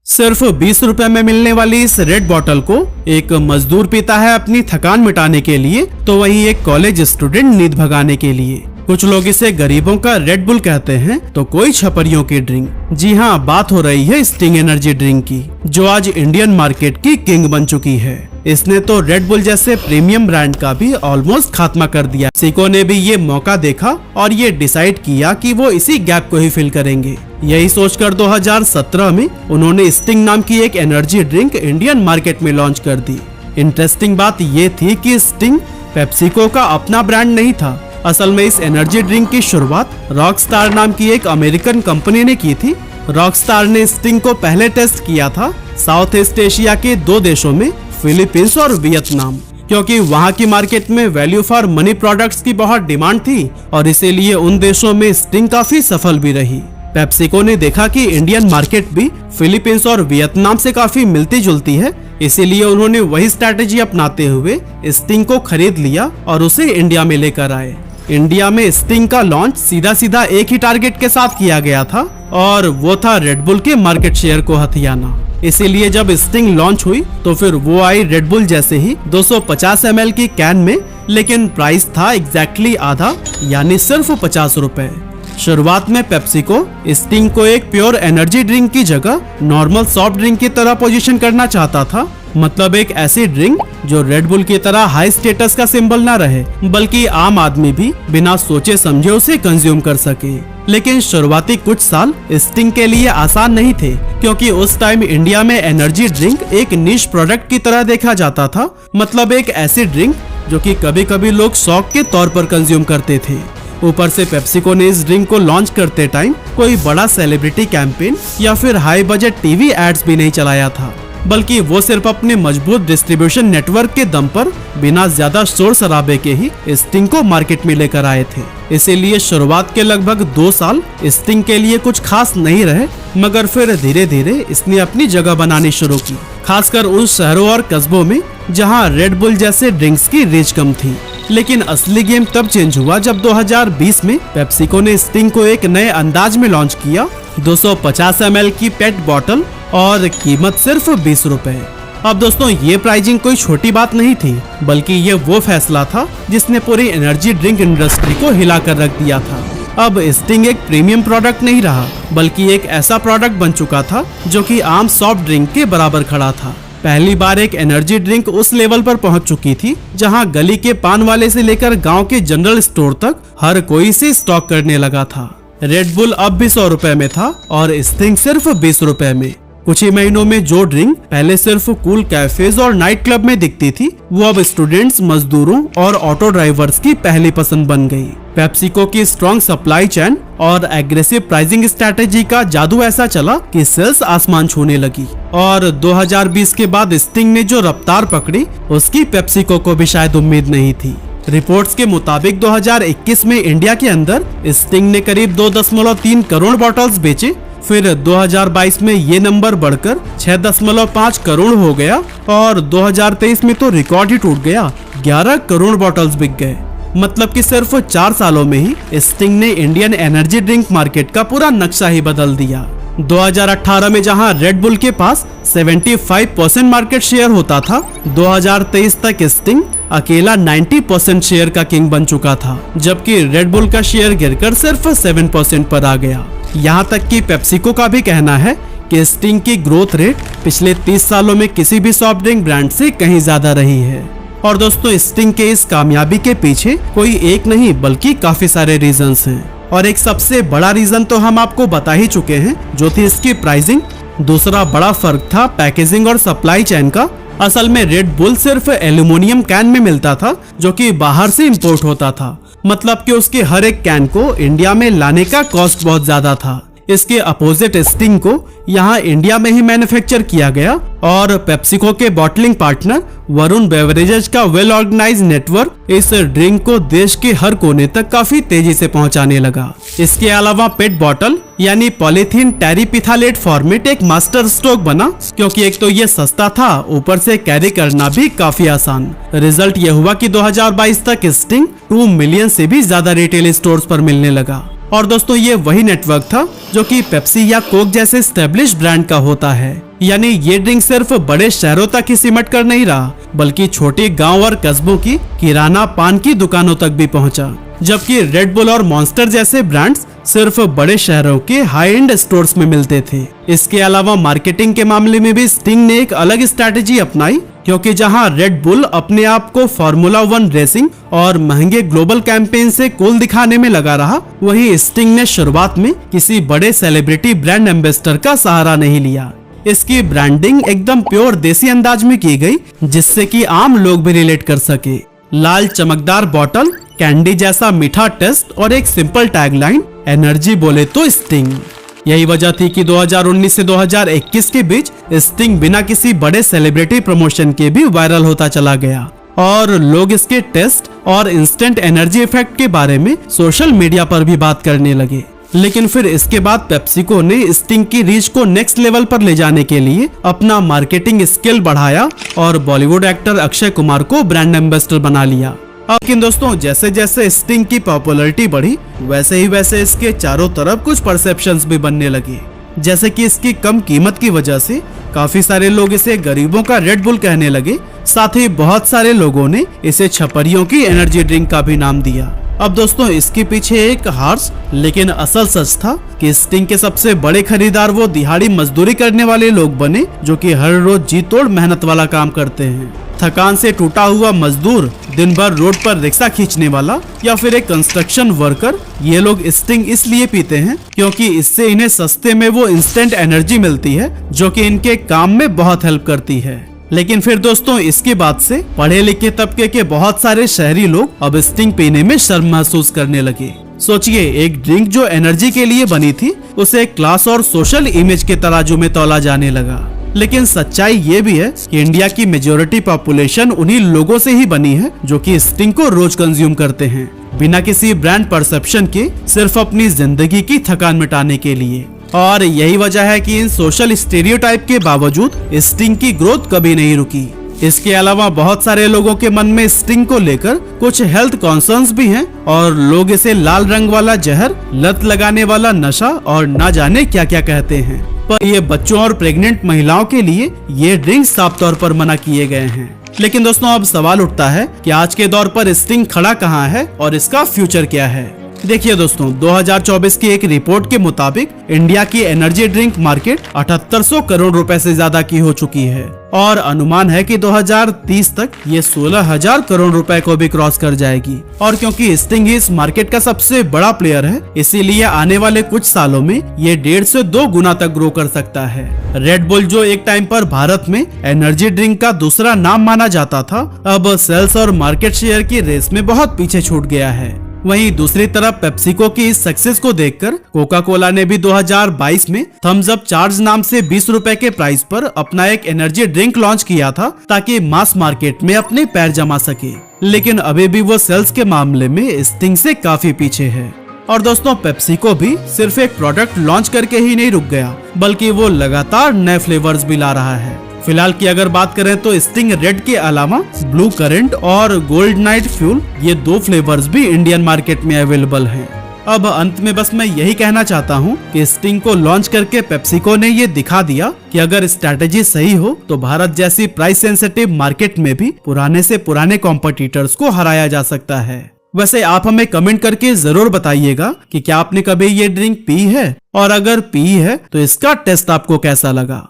सिर्फ 20 रुपए में मिलने वाली इस रेड बॉटल को एक मजदूर पीता है अपनी थकान मिटाने के लिए, तो वहीं एक कॉलेज स्टूडेंट नींद भगाने के लिए। कुछ लोग इसे गरीबों का रेड बुल कहते हैं, तो कोई छपरियों की ड्रिंक। जी हाँ, बात हो रही है स्टिंग एनर्जी ड्रिंक की, जो आज इंडियन मार्केट की किंग बन चुकी है। इसने तो रेड बुल जैसे प्रीमियम ब्रांड का भी ऑलमोस्ट खात्मा कर दिया। सिको ने भी ये मौका देखा और ये डिसाइड किया कि वो इसी गैप को ही फिल करेंगे। यही सोचकर 2017 में उन्होंने स्टिंग नाम की एक एनर्जी ड्रिंक इंडियन मार्केट में लॉन्च कर दी। इंटरेस्टिंग बात ये थी कि स्टिंग पेप्सिको का अपना ब्रांड नहीं था। असल में इस एनर्जी ड्रिंक की शुरुआत रॉकस्टार नाम की एक अमेरिकन कंपनी ने की थी। रॉकस्टार ने स्टिंग को पहले टेस्ट किया था साउथ ईस्ट एशिया के 2 देशों में, फिलीपींस और वियतनाम, क्योंकि वहां की मार्केट में वैल्यू फॉर मनी प्रोडक्ट्स की बहुत डिमांड थी और इसीलिए उन देशों में स्टिंग काफी सफल भी रही। पेप्सिको ने देखा कि इंडियन मार्केट भी फिलीपींस और वियतनाम से काफी मिलती जुलती है, इसीलिए उन्होंने वही स्ट्रैटेजी अपनाते हुए स्टिंग को खरीद लिया और उसे इंडिया में लेकर आए। इंडिया में स्टिंग का लॉन्च सीधा एक ही टारगेट के साथ किया गया था और वो था रेड बुल के मार्केट शेयर को हथियाना। इसीलिए जब स्टिंग लॉन्च हुई तो फिर वो आई रेड बुल जैसे ही 250 ml की कैन में, लेकिन प्राइस था एग्जैक्टली आधा, यानी सिर्फ 50 रुपए। शुरुआत में पेप्सिको स्टिंग को एक प्योर एनर्जी ड्रिंक की जगह नॉर्मल सॉफ्ट ड्रिंक की तरह पोजीशन करना चाहता था, मतलब एक ऐसी ड्रिंक जो रेड बुल की तरह हाई स्टेटस का सिंबल ना रहे, बल्कि आम आदमी भी बिना सोचे समझे उसे कंज्यूम कर सके। लेकिन शुरुआती कुछ साल स्टिंग के लिए आसान नहीं थे, क्योंकि उस टाइम इंडिया में एनर्जी ड्रिंक एक निश प्रोडक्ट की तरह देखा जाता था, मतलब एक ऐसी ड्रिंक जो कि कभी कभी लोग शौक के तौर पर कंज्यूम करते थे। ऊपर से पेप्सिको ने इस ड्रिंक को लॉन्च करते टाइम कोई बड़ा सेलिब्रिटी कैंपेन या फिर हाई बजट टीवी एड्स भी नहीं चलाया था, बल्कि वो सिर्फ अपने मजबूत डिस्ट्रीब्यूशन नेटवर्क के दम पर बिना ज्यादा शोर शराबे के ही स्टिंग को मार्केट में लेकर आए थे। इसीलिए शुरुआत के लगभग 2 साल स्टिंग के लिए कुछ खास नहीं रहे, मगर फिर धीरे धीरे इसने अपनी जगह बनानी शुरू की, खासकर उन शहरों और कस्बों में जहां रेड बुल जैसे ड्रिंक्स की रीच कम थी। लेकिन असली गेम तब चेंज हुआ जब 2020 में पेप्सिको ने स्टिंग को एक नए अंदाज में लॉन्च किया। 250 ml की पेट बॉटल और कीमत सिर्फ 20 रुपए। अब दोस्तों, ये प्राइसिंग कोई छोटी बात नहीं थी, बल्कि ये वो फैसला था जिसने पूरी एनर्जी ड्रिंक इंडस्ट्री को हिला कर रख दिया था। अब स्टिंग एक प्रीमियम प्रोडक्ट नहीं रहा, बल्कि एक ऐसा प्रोडक्ट बन चुका था जो कि आम सॉफ्ट ड्रिंक के बराबर खड़ा था। पहली बार एक एनर्जी ड्रिंक उस लेवल पर पहुंच चुकी थी जहां गली के पान वाले से लेकर गांव के जनरल स्टोर तक हर कोई इसे स्टॉक करने लगा था। रेड बुल अब भी 100 रुपए में था और स्टिंग सिर्फ 20 रुपए में। कुछ ही महीनों में जो ड्रिंक पहले सिर्फ कूल कैफेज और नाइट क्लब में दिखती थी, वो अब स्टूडेंट्स, मजदूरों और ऑटो ड्राइवर्स की पहली पसंद बन गई। पेप्सिको की स्ट्रॉन्ग सप्लाई चेन और एग्रेसिव प्राइसिंग स्ट्रैटेजी का जादू ऐसा चला कि सेल्स आसमान छूने लगी। और 2020 के बाद स्टिंग ने जो रफ्तार पकड़ी, उसकी पेप्सिको को भी शायद उम्मीद नहीं थी। रिपोर्ट्स के मुताबिक 2021 में इंडिया के अंदर स्टिंग ने करीब 2.3 करोड़ बॉटल्स बेचे। फिर 2022 में ये नंबर बढ़कर 6.5 करोड़ हो गया और 2023 में तो रिकॉर्ड ही टूट गया, 11 करोड़ बॉटल्स बिक गए। मतलब कि सिर्फ 4 सालों में ही स्टिंग ने इंडियन एनर्जी ड्रिंक मार्केट का पूरा नक्शा ही बदल दिया। 2018 में जहां रेड बुल के पास 75% मार्केट शेयर होता था, 2023 तक स्टिंग अकेला 90% शेयर का किंग बन चुका था, जबकि रेड बुल का शेयर गिरकर सिर्फ 7% पर आ गया। यहाँ तक कि पेप्सिको का भी कहना है कि स्टिंग की ग्रोथ रेट पिछले 30 सालों में किसी भी सॉफ्ट ड्रिंक ब्रांड से कहीं ज्यादा रही है। और दोस्तों, स्टिंग के इस कामयाबी के पीछे कोई एक नहीं बल्कि काफी सारे रीजंस हैं, और एक सबसे बड़ा रीजन तो हम आपको बता ही चुके हैं, जो थी इसकी प्राइसिंग। दूसरा बड़ा फर्क था पैकेजिंग और सप्लाई चेन का। असल में रेड बुल सिर्फ एल्यूमिनियम कैन में मिलता था, जो कि बाहर से इंपोर्ट होता था, मतलब कि उसके हर एक कैन को इंडिया में लाने का कॉस्ट बहुत ज्यादा था। इसके अपोजिट स्टिंग को यहाँ इंडिया में ही मैन्युफैक्चर किया गया और पेप्सिको के बॉटलिंग पार्टनर वरुण बेवरेजेस का वेल ऑर्गेनाइज्ड नेटवर्क इस ड्रिंक को देश के हर कोने तक काफी तेजी से पहुंचाने लगा। इसके अलावा पेट बॉटल यानी पॉलीथीन टेरिपिथालेट फॉर्मेट एक मास्टर स्ट्रोक बना, क्योंकि एक तो ये सस्ता था, ऊपर से कैरी करना भी काफी आसान। रिजल्ट ये हुआ कि 2022 तक स्टिंग 2 मिलियन से भी ज्यादा रिटेल स्टोर्स पर मिलने लगा। और दोस्तों ये वही नेटवर्क था जो कि पेप्सी या कोक जैसे स्टैब्लिश ब्रांड का होता है। यानी ये ड्रिंक सिर्फ बड़े शहरों तक ही सिमट कर नहीं रहा, बल्कि छोटे गांव और कस्बों की किराना पान की दुकानों तक भी पहुंचा। जबकि रेड बुल और मॉन्स्टर जैसे ब्रांड्स सिर्फ बड़े शहरों के हाई एंड स्टोर्स में मिलते थे। इसके अलावा मार्केटिंग के मामले में भी स्टिंग ने एक अलग स्ट्रैटेजी अपनाई, क्योंकि जहां रेड बुल अपने आप को फार्मूला 1 रेसिंग और महंगे ग्लोबल कैंपेन से कूल दिखाने में लगा रहा, वहीं स्टिंग ने शुरुआत में किसी बड़े सेलिब्रिटी ब्रांड एम्बेसडर का सहारा नहीं लिया। इसकी ब्रांडिंग एकदम प्योर देसी अंदाज में की गई, जिससे कि आम लोग भी रिलेट कर सके। लाल चमकदार बॉटल, कैंडी जैसा मीठा टेस्ट और एक सिंपल टैगलाइन, एनर्जी बोले तो स्टिंग। यही वजह थी कि 2019 से 2021 के बीच स्टिंग बिना किसी बड़े सेलिब्रिटी प्रमोशन के भी वायरल होता चला गया और लोग इसके टेस्ट और इंस्टेंट एनर्जी इफेक्ट के बारे में सोशल मीडिया पर भी बात करने लगे। लेकिन फिर इसके बाद पेप्सिको ने स्टिंग की रीच को नेक्स्ट लेवल पर ले जाने के लिए अपना मार्केटिंग स्किल बढ़ाया और बॉलीवुड एक्टर अक्षय कुमार को ब्रांड एम्बेसडर बना लिया। लेकिन दोस्तों जैसे जैसे स्टिंग की पॉपुलैरिटी बढ़ी, वैसे ही वैसे इसके चारों तरफ कुछ परसेप्शंस भी बनने लगे। जैसे कि इसकी कम कीमत की वजह से काफी सारे लोग इसे गरीबों का रेड बुल कहने लगे। साथ ही बहुत सारे लोगों ने इसे छपरियों की एनर्जी ड्रिंक का भी नाम दिया। अब दोस्तों इसके पीछे एक हार्श लेकिन असल सच था कि स्टिंग के सबसे बड़े खरीदार वो दिहाड़ी मजदूरी करने वाले लोग बने, जो कि हर रोज जी तोड़ मेहनत वाला काम करते हैं। थकान से टूटा हुआ मजदूर, दिन भर रोड पर रिक्शा खींचने वाला या फिर एक कंस्ट्रक्शन वर्कर, ये लोग स्टिंग इसलिए पीते हैं क्योंकि इससे इन्हें सस्ते में वो इंस्टेंट एनर्जी मिलती है, जो कि इनके काम में बहुत हेल्प करती है। लेकिन फिर दोस्तों इसके बाद से पढ़े लिखे तबके के बहुत सारे शहरी लोग अब स्टिंग पीने में शर्म महसूस करने लगे। सोचिए, एक ड्रिंक जो एनर्जी के लिए बनी थी, उसे क्लास और सोशल इमेज के तराजू में तौला जाने लगा। लेकिन सच्चाई ये भी है कि इंडिया की मेजोरिटी पॉपुलेशन उन्हीं लोगों से ही बनी है जो कि स्टिंग को रोज कंज्यूम करते हैं, बिना किसी ब्रांड परसेप्शन के, सिर्फ अपनी जिंदगी की थकान मिटाने के लिए। और यही वजह है कि इन सोशल स्टीरियोटाइप के बावजूद स्टिंग की ग्रोथ कभी नहीं रुकी। इसके अलावा बहुत सारे लोगों के मन में स्टिंग को लेकर कुछ हेल्थ कॉन्सर्न्स भी हैं और लोग इसे लाल रंग वाला जहर, लत लगाने वाला नशा और ना जाने क्या क्या कहते हैं। पर ये बच्चों और प्रेग्नेंट महिलाओं के लिए ये ड्रिंक साफ तौर पर मना किए गए हैं। लेकिन दोस्तों अब सवाल उठता है कि आज के दौर पर स्टिंग खड़ा कहाँ है और इसका फ्यूचर क्या है। देखिए दोस्तों, 2024 की एक रिपोर्ट के मुताबिक इंडिया की एनर्जी ड्रिंक मार्केट 7800 करोड़ रुपए से ज्यादा की हो चुकी है और अनुमान है कि 2030 तक ये 16,000 करोड़ रुपए को भी क्रॉस कर जाएगी। और क्योंकि स्टिंग इस मार्केट का सबसे बड़ा प्लेयर है, इसीलिए आने वाले कुछ सालों में ये 1.5 से 2 गुना तक ग्रो कर सकता है। रेड बुल जो एक टाइम पर भारत में एनर्जी ड्रिंक का दूसरा नाम माना जाता था, अब सेल्स और मार्केट शेयर की रेस में बहुत पीछे छूट गया है। वहीं दूसरी तरफ पेप्सिको की इस सक्सेस को देखकर कोका कोला ने भी 2022 में थम्स अप चार्ज नाम से 20 रुपए के प्राइस पर अपना एक एनर्जी ड्रिंक लॉन्च किया था, ताकि मास मार्केट में अपने पैर जमा सके। लेकिन अभी भी वो सेल्स के मामले में स्टिंग से काफी पीछे है। और दोस्तों पेप्सिको भी सिर्फ एक प्रोडक्ट लॉन्च करके ही नहीं रुक गया, बल्कि वो लगातार नए फ्लेवर्स भी ला रहा है। फिलहाल की अगर बात करें तो स्टिंग रेड के अलावा ब्लू करंट और गोल्ड नाइट फ्यूल, ये 2 फ्लेवर्स भी इंडियन मार्केट में अवेलेबल हैं। अब अंत में बस मैं यही कहना चाहता हूँ कि स्टिंग को लॉन्च करके पेप्सिको ने ये दिखा दिया कि अगर स्ट्रैटेजी सही हो तो भारत जैसी प्राइस सेंसिटिव मार्केट में भी पुराने से पुराने कॉम्पिटिटर्स को हराया जा सकता है। वैसे आप हमें कमेंट करके जरूर बताइएगा कि क्या आपने कभी ये ड्रिंक पी है, और अगर पी है तो इसका टेस्ट आपको कैसा लगा।